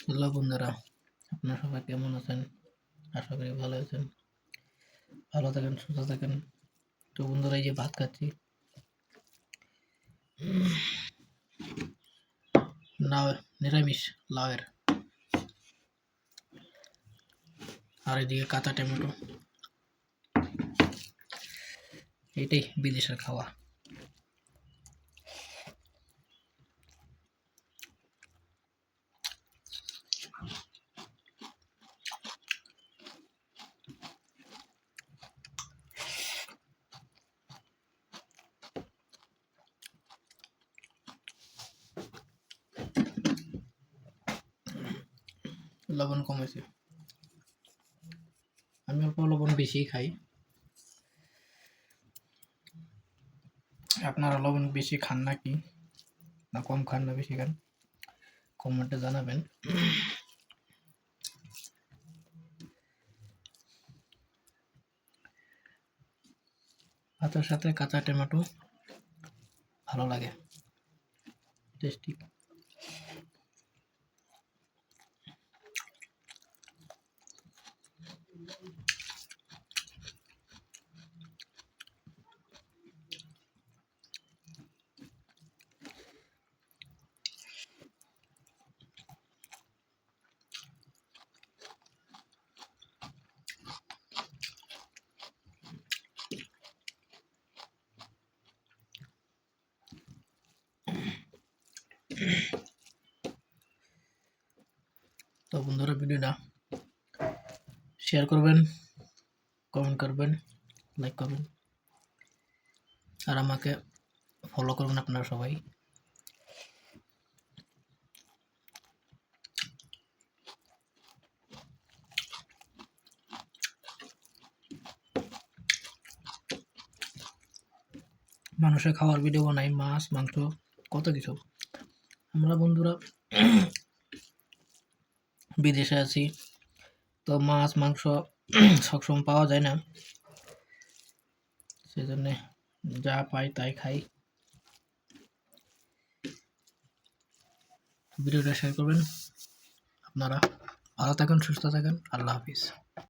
Hello বন্ধুরা, আপনারা সবাই কেমন আছেন? আশা করি ভালো আছেন। ভালো থাকেন, সুস্থ থাকেন। তো বন্ধুরা, এই যে ভাত খাচ্ছি, লাউ, নিরামিষ লাউয়ের, আর এদিকে কাঁচা টমেটো। এটাই বিদেশের খাওয়া। লবণ কমেছে, আমি অল্প লবণ বেশি খাই। আপনারা লবণ বেশি খান নাকি, না কম খান, না বেশি খান? কমেন্টে জানাবেন। ভাতের সাথে কাঁচা টমেটো ভালো লাগে, টেস্টি। তো বন্ধুরা, ভিডিওটা শেয়ার করবেন, কমেন্ট করবেন, লাইক করবেন, আর আমাকে ফলো করবেন আপনারা সবাই। মানুষের খাওয়ার ভিডিও বানাই, মাছ মাংস কত কিছু। আমরা বন্ধুরা বিদেশে আছি, তো মাছ মাংস সবসময় পাওয়া যায় না, সেজন্য যা পাই তাই খাই। ভিডিওটা শেয়ার করবেন। আপনারা ভালো থাকেন, সুস্থ থাকেন। আল্লাহ হাফিজ।